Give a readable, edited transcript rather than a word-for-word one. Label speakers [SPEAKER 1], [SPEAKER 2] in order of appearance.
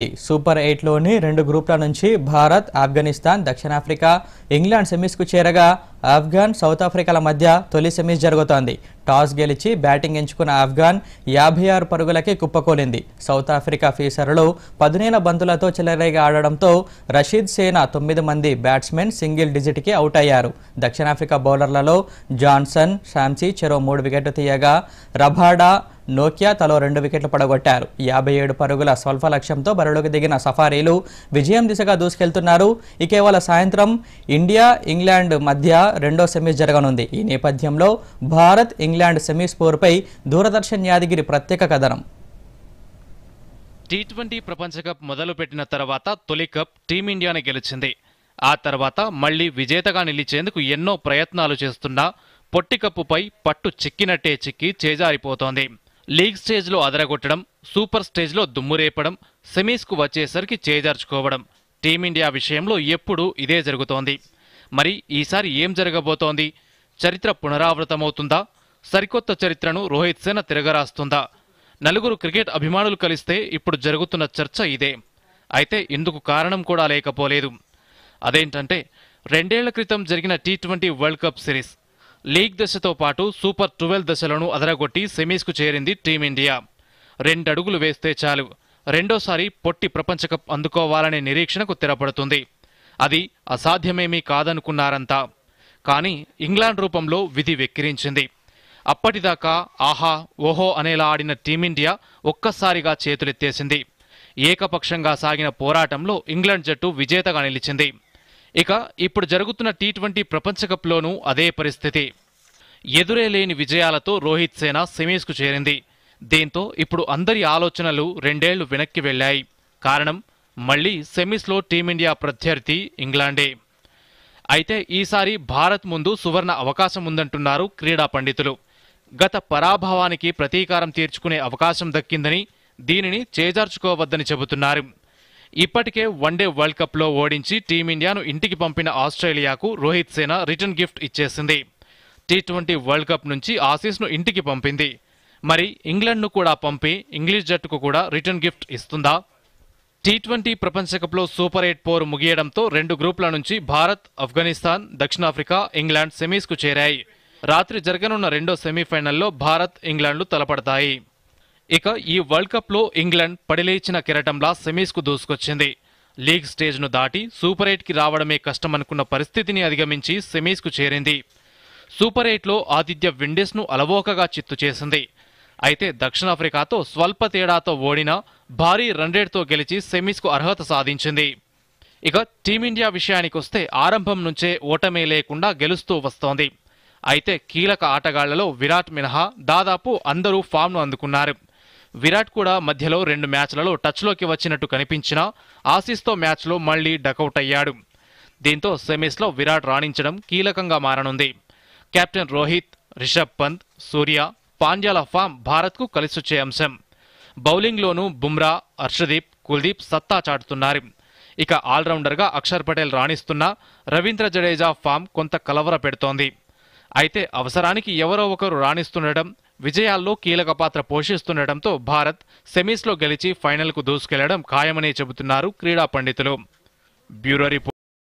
[SPEAKER 1] Super 8లోని రెండు గ్రూపుల నుంచి భారత్, ఆఫ్ఘనిస్తాన్, దక్షిణాఫ్రికా, ఇంగ్లాండ్ సెమీస్కు చేరగా ఆఫ్ఘన్, సౌత్ ఆఫ్రికాల మధ్య తొలి సెమీస్ జరుగుతోంది. టాస్ గెలిచి బ్యాటింగ్ ఎంచుకున్న ఆఫ్ఘన్ 56 పరుగులకే కుప్పకూలింది. సౌత్ ఆఫ్రికా ఫీసర్లు పదునైన బంతులతో చెలరేగా ఆడడంతో రషీద్ సేన 9 మంది బ్యాట్స్మెన్ సింగిల్ డిజిట్కి అవుట్ అయ్యారు. దక్షిణాఫ్రికా బౌలర్లలో జాన్సన్, శాంసీ చెరో 3 వికెట్లు తీయగా రబాడా, నోకియా తలో 2 వికెట్లు పడగొట్టారు. 57 పరుగుల స్వల్ప లక్ష్యంతో బరిలోకి దిగిన సఫారీలు విజయం దిశగా దూసుకెళ్తున్నారు. ఇటీవల సాయంత్రం ఇండియా, ఇంగ్లాండ్ మధ్య రెండో సెమీస్ జరగనుంది. ఈ నేపథ్యంలో భారత్, ఇంగ్లాండ్ సెమీస్ పోరుపై దూరదర్శన్ యాదగిరి ప్రత్యేక కథనం.
[SPEAKER 2] టీ20 ప్రపంచ కప్ మొదలుపెట్టిన తర్వాత తొలి కప్ టీమిండియానే గెలిచింది. ఆ తర్వాత మళ్లీ విజేతగా నిలిచేందుకు ఎన్నో ప్రయత్నాలు చేస్తున్నా పొట్టి కప్పుపై పట్టు చిక్కినట్టే చిక్కి చేజారిపోతోంది. లీగ్ స్టేజ్లో అదరగొట్టడం, సూపర్ స్టేజ్లో దుమ్మురేపడం, సెమీస్కు వచ్చేసరికి చేజార్చుకోవడం, టీమిండియా విషయంలో ఎప్పుడూ ఇదే జరుగుతోంది. మరి ఈసారి ఏం జరగబోతోంది? చరిత్ర పునరావృతమవుతుందా? సరికొత్త చరిత్రను రోహిత్ సేన తిరగరాస్తుందా? నలుగురు క్రికెట్ అభిమానులు కలిస్తే ఇప్పుడు జరుగుతున్న చర్చ ఇదే. అయితే ఇందుకు కారణం కూడా లేకపోలేదు. అదేంటంటే 2 ఏళ్ల క్రితం జరిగిన టీ20 వరల్డ్ కప్ సిరీస్. లీగ్ దశతో పాటు సూపర్ 12 దశలను అదరగొట్టి సెమీస్కు చేరింది టీమిండియా. 2 అడుగులు వేస్తే చాలు రెండోసారి పొట్టి ప్రపంచ కప్ అందుకోవాలనే నిరీక్షణకు తెరపడుతుంది. అది అసాధ్యమేమీ కాదనుకున్నారంతా. కానీ ఇంగ్లాండ్ రూపంలో విధి వెక్కిరించింది. అప్పటిదాకా ఆహా ఓహో అనేలా ఆడిన టీమిండియా ఒక్కసారిగా చేతులెత్తేసింది. ఏకపక్షంగా సాగిన పోరాటంలో ఇంగ్లాండ్ జట్టు విజేతగా నిలిచింది. ఇక ఇప్పుడు జరుగుతున్న టీ20 ప్రపంచ కప్లోనూ అదే పరిస్థితి. ఎదురే లేని విజయాలతో రోహిత్ సేన సెమీస్కు చేరింది. దీంతో ఇప్పుడు అందరి ఆలోచనలు 2 ఏళ్లు వెనక్కి వెళ్లాయి. కారణం మళ్లీ సెమీస్లో టీమిండియా ప్రత్యర్థి ఇంగ్లాండే. అయితే ఈసారి భారత్ ముందు సువర్ణ అవకాశం ఉందంటున్నారు క్రీడా పండితులు. గత పరాభవానికి ప్రతీకారం తీర్చుకునే అవకాశం దక్కిందని, దీనిని చేజార్చుకోవద్దని చెబుతున్నారు. ఇప్పటికే వన్డే వరల్డ్ కప్లో ఓడించి టీమిండియాను ఇంటికి పంపిన ఆస్ట్రేలియాకు రోహిత్ సేన రిటర్న్ గిఫ్ట్ ఇచ్చేసింది. టీ20 వరల్డ్ కప్ నుంచి ఆసీస్ను ఇంటికి పంపింది. మరి ఇంగ్లాండ్ను కూడా పంపి ఇంగ్లీష్ జట్టుకు కూడా రిటర్న్ గిఫ్ట్ ఇస్తుందా? టీ20 ప్రపంచ కప్లో సూపర్ 8 పోరు ముగియడంతో 2 గ్రూపుల నుంచి భారత్, ఆఫ్ఘనిస్తాన్, దక్షిణాఫ్రికా, ఇంగ్లాండ్ సెమీస్కు చేరాయి. రాత్రి జరగనున్న రెండో సెమీఫైనల్లో భారత్, ఇంగ్లాండ్లు తలపడతాయి. ఇక ఈ వరల్డ్ కప్లో ఇంగ్లాండ్ పడిలేచిన కెరటంలా సెమీస్కు దూసుకొచ్చింది. లీగ్ స్టేజ్ను దాటి సూపర్ 8కి రావడమే కష్టమనుకున్న పరిస్థితిని అధిగమించి సెమీస్కు చేరింది. సూపర్ 8లో ఆతిథ్య విండీస్ను అలవోకగా చిత్తు చేసింది. అయితే దక్షిణాఫ్రికాతో స్వల్ప తేడాతో ఓడినా భారీ రన్ రేట్తో గెలిచి సెమీస్కు అర్హత సాధించింది. ఇక టీమిండియా విషయానికొస్తే ఆరంభం నుంచే ఓటమే లేకుండా గెలుస్తూ వస్తోంది. అయితే కీలక ఆటగాళ్లలో విరాట్ మినహా దాదాపు అందరూ ఫామ్ను అందుకున్నారు. విరాట్ కూడా మధ్యలో 2 మ్యాచ్లలో టచ్లోకి వచ్చినట్టు కనిపించినా ఆసీస్తో మ్యాచ్లో మళ్లీ డకౌట్ అయ్యాడు. దీంతో సెమీస్లో విరాట్ రాణించడం కీలకంగా మారనుంది. కెప్టెన్ రోహిత్, రిషబ్ పంత్, సూర్య, పాండ్యాల ఫామ్ భారత్కు కలిసొచ్చే అంశం. బౌలింగ్లోనూ బుమ్రా, హర్షదీప్, కుల్దీప్ సత్తా చాటుతున్నారు. ఇక ఆల్రౌండర్గా అక్షర్ పటేల్ రాణిస్తున్నా రవీంద్ర జడేజా ఫామ్ కొంత కలవర పెడుతోంది. అయితే అవసరానికి ఎవరో ఒకరు రాణిస్తుండటం, విజయాల్లో కీలక పాత్ర పోషిస్తుండటంతో భారత్ సెమీస్లో గెలిచి ఫైనల్కు దూసుకెళ్లడం ఖాయమనే చెబుతున్నారు క్రీడా పండితులు. Bureau report.